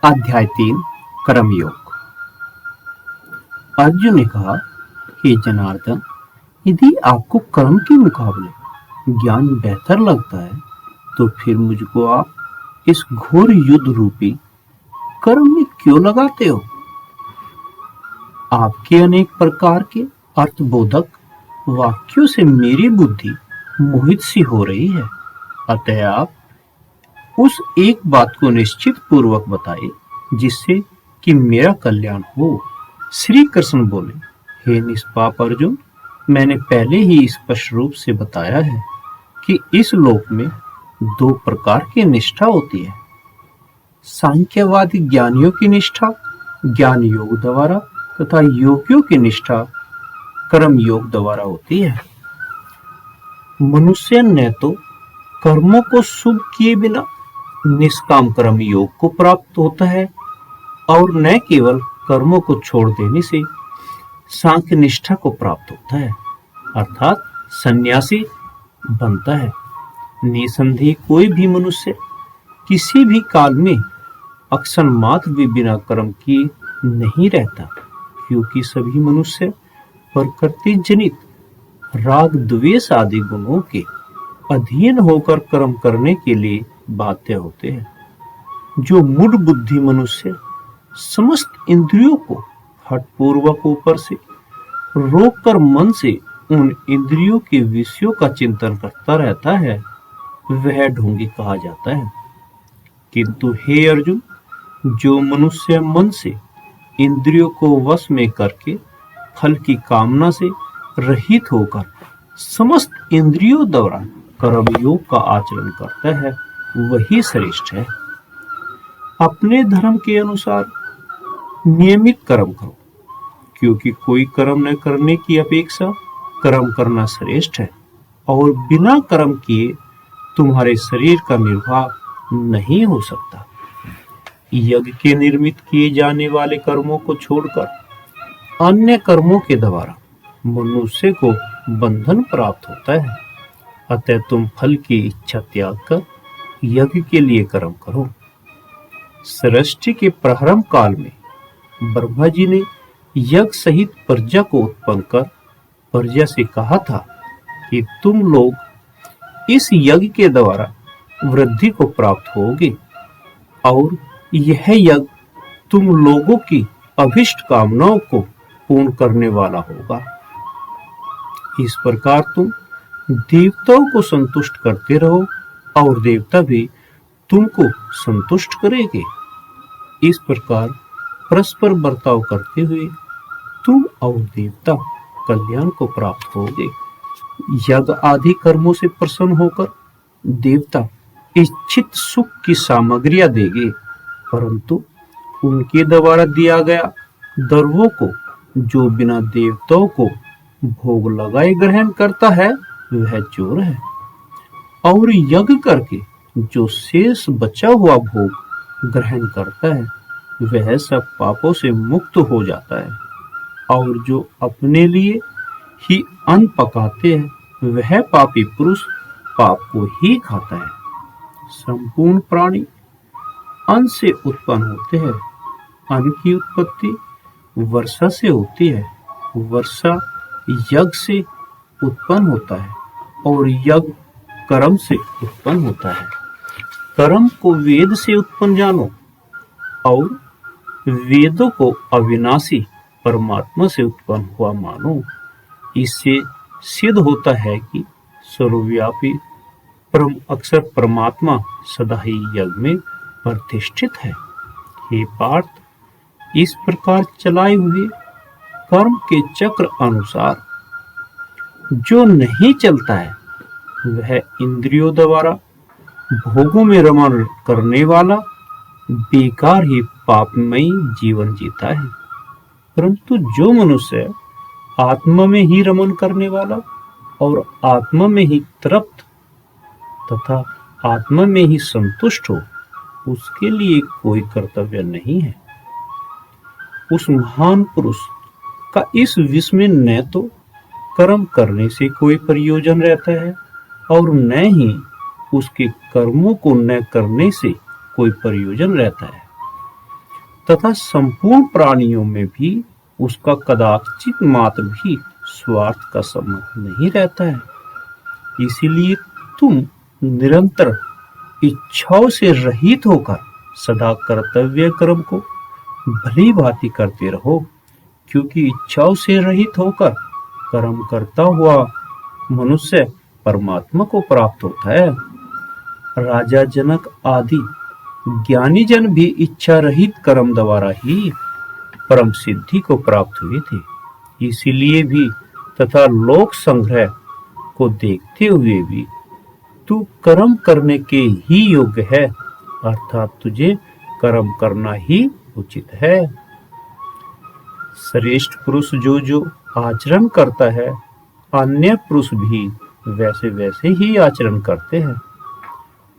अध्याय 3 कर्मयोग। अर्जुन ने कहा, हे जनार्दन, यदि आपको कर्म के मुकाबले ज्ञान बेहतर लगता है तो फिर मुझको आप इस घोर युद्ध रूपी कर्म में क्यों लगाते हो? आपके अनेक प्रकार के अर्थबोधक वाक्यों से मेरी बुद्धि मोहित सी हो रही है। अतः आप उस एक बात को निश्चित पूर्वक बताए जिससे कि मेरा कल्याण हो। श्री कृष्ण बोले, हे निष्पाप अर्जुन, मैंने पहले ही स्पष्ट रूप से बताया है कि इस लोक में दो प्रकार की निष्ठा होती है। सांख्यवादी ज्ञानियों की निष्ठा ज्ञान योग द्वारा तथा योगियों की निष्ठा कर्म योग द्वारा होती है। मनुष्य न तो कर्मों को शुभ किए बिना निष्काम कर्म योग को प्राप्त होता है और न केवल कर्मों को छोड़ देने से सांख्य निष्ठा को प्राप्त होता है, अर्थात सन्यासी बनता है। निसंदेह कोई भी मनुष्य किसी भी काल में अक्षर मात्र भी बिना कर्म किए नहीं रहता, क्योंकि सभी मनुष्य प्रकृति जनित राग द्वेष आदि गुणों के अधीन होकर कर्म करने के लिए बाध्य होते हैं। जो मूढ़ बुद्धि मनुष्य समस्त इंद्रियों को हठपूर्वक ऊपर से रोककर मन से उन इंद्रियों के विषयों का चिंतन करता रहता है, वह ढोंगी कहा जाता है। किंतु हे अर्जुन, जो मनुष्य मन से इंद्रियों को वश में करके फल की कामना से रहित होकर समस्त इंद्रियों द्वारा कर्मयोग का आचरण करता है, वही श्रेष्ठ है। अपने धर्म के अनुसार नियमित कर्म करो, क्योंकि कोई कर्म न करने की अपेक्षा कर्म करना श्रेष्ठ है, और बिना कर्म किए तुम्हारे शरीर का निर्वाह नहीं हो सकता। यज्ञ के निर्मित किए जाने वाले कर्मों को छोड़कर अन्य कर्मों के द्वारा मनुष्य को बंधन प्राप्त होता है। अतः तुम फल की इच्छा त्याग कर यज्ञ के लिए कर्म करो। सृष्टि के प्रारंभ काल में ब्रह्मा जी ने यज्ञ सहित प्रजा को उत्पन्न कर प्रजा से कहा था कि तुम लोग इस यज्ञ के द्वारा वृद्धि को प्राप्त होगे और यह यज्ञ तुम लोगों की अभिष्ट कामनाओं को पूर्ण करने वाला होगा। इस प्रकार तुम देवताओं को संतुष्ट करते रहो और देवता भी तुमको संतुष्ट करेंगे। इस प्रकार परस्पर बर्ताव करते हुए तुम और देवता कल्याण को प्राप्त होगे। यज्ञ आदि कर्मों से प्रसन्न होकर देवता इच्छित सुख की सामग्रियां देंगे, परंतु उनके द्वारा दिया गया द्रव्यों को जो बिना देवताओं को भोग लगाए ग्रहण करता है, वह चोर है। और यज्ञ करके जो शेष बचा हुआ भोग ग्रहण करता है, वह सब पापों से मुक्त हो जाता है। और जो अपने लिए ही अन्न पकाते हैं, वह पापी पुरुष पाप को ही खाता है। संपूर्ण प्राणी अन्न से उत्पन्न होते हैं। अन्न की उत्पत्ति वर्षा से होती है, वर्षा यज्ञ से उत्पन्न होता है और यज्ञ कर्म से उत्पन्न होता है। कर्म को वेद से उत्पन्न जानो और वेदों को अविनाशी परमात्मा से उत्पन्न हुआ मानो। इससे सिद्ध होता है कि सर्वव्यापी परम अक्षर परमात्मा सदा ही यज्ञ में प्रतिष्ठित है। हे पार्थ, इस प्रकार चलाए हुए कर्म के चक्र अनुसार जो नहीं चलता है, वह इंद्रियों द्वारा भोगों में रमण करने वाला बेकार ही पापमयी जीवन जीता है। परंतु जो मनुष्य आत्मा में ही रमण करने वाला और आत्मा में ही तृप्त तथा आत्मा में ही संतुष्ट हो, उसके लिए कोई कर्तव्य नहीं है। उस महान पुरुष का इस विश्व में न तो कर्म करने से कोई प्रयोजन रहता है और न ही उसके कर्मों को न करने से कोई प्रयोजन रहता है। तथा संपूर्ण प्राणियों में भी उसका कदाचित मात्र भी स्वार्थ का संबंध नहीं रहता है। इसीलिए तुम निरंतर इच्छाओं से रहित होकर सदा कर्तव्य कर्म को भली भांति करते रहो, क्योंकि इच्छाओं से रहित होकर कर्म करता हुआ मनुष्य परमात्मा को प्राप्त होता है। राजा जनक आदि ज्ञानी जन भी इच्छा रहित कर्म द्वारा ही परम सिद्धि को प्राप्त हुए थे। इसीलिए भी तथा लोक संग्रह को देखते हुए भी तू कर्म करने के ही योग्य है, अर्थात तुझे कर्म करना ही उचित है। श्रेष्ठ पुरुष जो जो आचरण करता है, अन्य पुरुष भी वैसे वैसे ही आचरण करते हैं।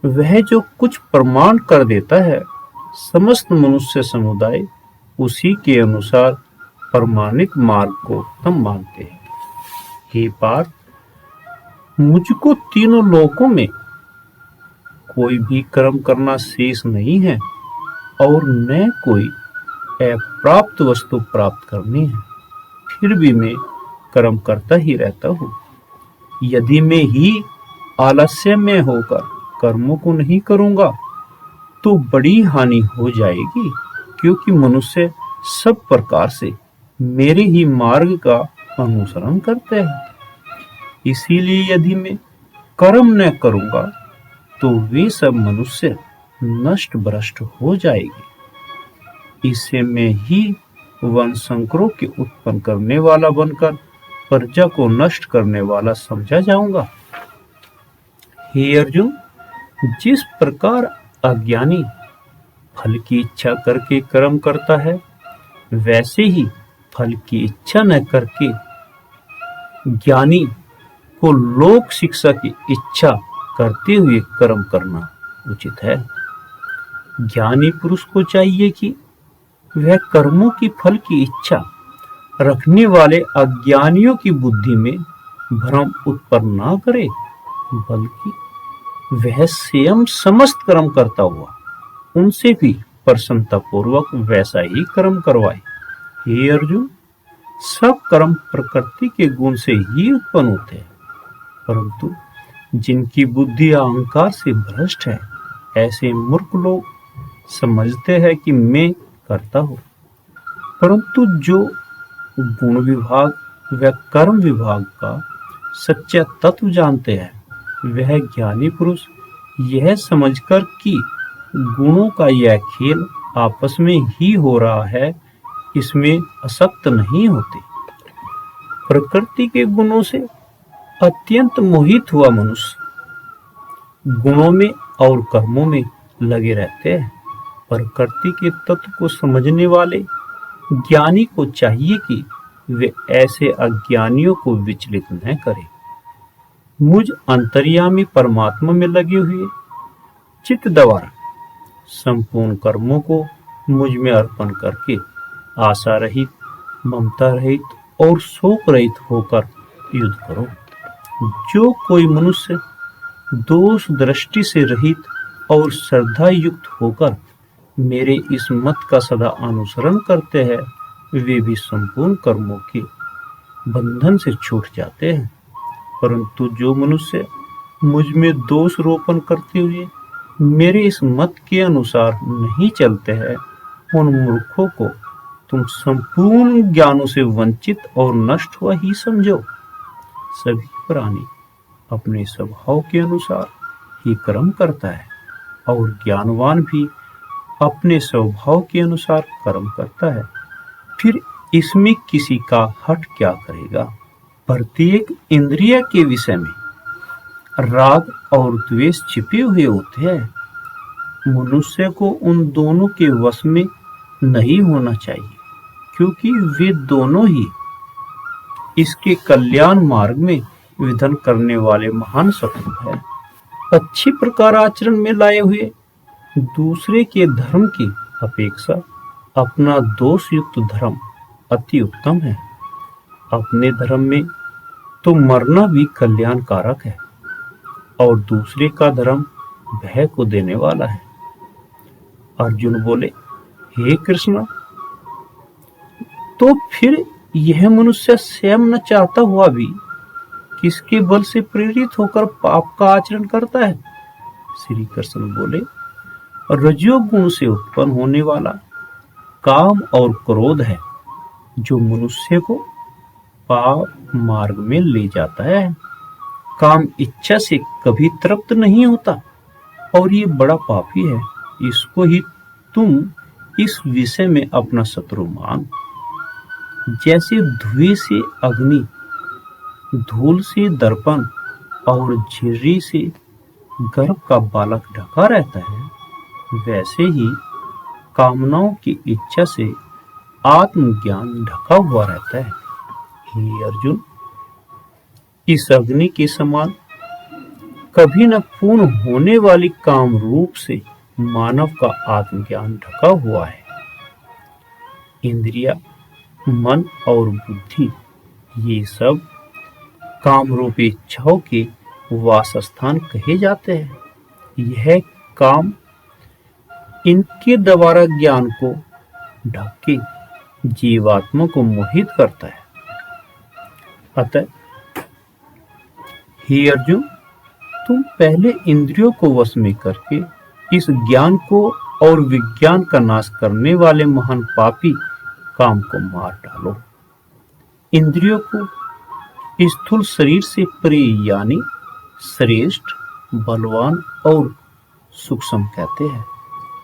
वह जो कुछ प्रमाण कर देता है, समस्त मनुष्य समुदाय उसी के अनुसार प्रमाणित मार्ग को उत्तम मानते हैं। हे पार्थ, मुझको तीनों लोकों में कोई भी कर्म करना शेष नहीं है और न कोई अप्राप्त वस्तु प्राप्त करनी है, फिर भी मैं कर्म करता ही रहता हूँ। यदि मैं ही आलस्य में होकर कर्मों को नहीं करूँगा तो बड़ी हानि हो जाएगी, क्योंकि मनुष्य सब प्रकार से मेरे ही मार्ग का अनुसरण करते हैं। इसीलिए यदि मैं कर्म न करूँगा तो वे सब मनुष्य नष्ट भ्रष्ट हो जाएंगे। इससे मैं ही वंशंकरों के उत्पन्न करने वाला बनकर प्रजा को नष्ट करने वाला समझा जाऊंगा। हे अर्जुन, जिस प्रकार अज्ञानी फल की इच्छा करके कर्म करता है, वैसे ही फल की इच्छा न करके ज्ञानी को लोक शिक्षा की इच्छा करते हुए कर्म करना उचित है। ज्ञानी पुरुष को चाहिए कि वह कर्मों की फल की इच्छा रखने वाले अज्ञानियों की बुद्धि में भ्रम उत्पन्न ना करे, बल्कि वह स्वयं समस्त कर्म करता हुआ उनसे भी प्रसन्नता पूर्वक वैसा ही कर्म करवाए। हे अर्जुन, सब कर्म प्रकृति के गुण से ही उत्पन्न होते हैं, परंतु जिनकी बुद्धि अहंकार से भ्रष्ट है, ऐसे मूर्ख लोग समझते हैं कि मैं करता हूँ, परंतु जो गुण विभाग व कर्म विभाग का सच्चा तत्व जानते हैं, वह ज्ञानी पुरुष यह समझकर कि गुणों का यह खेल आपस में ही हो रहा है, इसमें आसक्त नहीं होते। प्रकृति के गुणों से अत्यंत मोहित हुआ मनुष्य गुणों में और कर्मों में लगे रहते हैं। प्रकृति के तत्व को समझने वाले ज्ञानी को चाहिए कि वे ऐसे अज्ञानियों को विचलित न करें। मुझ अंतर्यामी परमात्मा में लगे हुए चित्त द्वारा संपूर्ण कर्मों को मुझ में अर्पण करके आशा रहित, ममता रहित और शोक रहित होकर युद्ध करो। जो कोई मनुष्य दोष दृष्टि से रहित और श्रद्धा युक्त होकर मेरे इस मत का सदा अनुसरण करते हैं, वे भी संपूर्ण कर्मों के बंधन से छूट जाते हैं। परंतु जो मनुष्य मुझ में दोष रोपण करते हुए मेरे इस मत के अनुसार नहीं चलते हैं, उन मूर्खों को तुम संपूर्ण ज्ञानों से वंचित और नष्ट हुआ ही समझो। सभी प्राणी अपने स्वभाव के अनुसार ही कर्म करता है और ज्ञानवान भी अपने स्वभाव के अनुसार कर्म करता है। फिर इसमें किसी का हट क्या करेगा। प्रत्येक इंद्रिय के विषय में राग और द्वेष छिपे हुए होते हैं। मनुष्य को उन दोनों के वश में नहीं होना चाहिए, क्योंकि वे दोनों ही इसके कल्याण मार्ग में विधन करने वाले महान शत्रु हैं। अच्छी प्रकार आचरण में लाए हुए दूसरे के धर्म की अपेक्षा अपना दोष युक्त धर्म अति उत्तम है। अपने धर्म में तो मरना भी कल्याणकारक है और दूसरे का धर्म भय को देने वाला है। अर्जुन बोले, हे कृष्ण, तो फिर यह मनुष्य स्वयं न चाहता हुआ भी किसके बल से प्रेरित होकर पाप का आचरण करता है? श्री कृष्ण बोले, रजोगुण से उत्पन्न होने वाला काम और क्रोध है जो मनुष्य को पाप मार्ग में ले जाता है। काम इच्छा से कभी तृप्त नहीं होता और ये बड़ा पापी है। इसको ही तुम इस विषय में अपना शत्रु मान। जैसे धुएं से अग्नि, धूल से दर्पण और झिर्री से गर्भ का बालक ढका रहता है, वैसे ही कामनाओं की इच्छा से आत्मज्ञान ढका हुआ रहता है। हे अर्जुन, इस अग्नि के समान कभी न पूर्ण होने वाली काम रूप से मानव का आत्मज्ञान ढका हुआ है। इंद्रिया, मन और बुद्धि, ये सब काम रूपी इच्छाओं के वासस्थान कहे जाते हैं। यह काम इनके द्वारा ज्ञान को ढक के जीवात्मा को मोहित करता है। अतः हे अर्जुन, तुम पहले इंद्रियों को वश में करके इस ज्ञान को और विज्ञान का नाश करने वाले महान पापी काम को मार डालो। इंद्रियों को स्थूल शरीर से परे यानी श्रेष्ठ, बलवान और सूक्ष्म कहते हैं।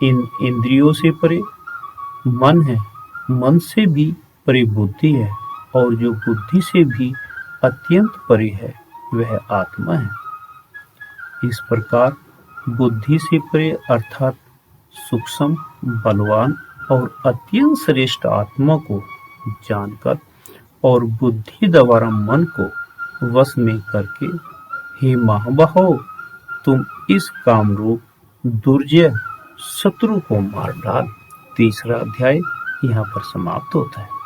इन इंद्रियों से परे मन है, मन से भी परे बुद्धि है, और जो बुद्धि से भी अत्यंत परे है वह आत्मा है। इस प्रकार बुद्धि से परे अर्थात सूक्ष्म, बलवान और अत्यंत श्रेष्ठ आत्मा को जानकर और बुद्धि द्वारा मन को वश में करके, हे महाबाहो, तुम इस कामरूप दुर्जय शत्रु को मार डाल। तीसरा अध्याय यहाँ पर समाप्त होता है।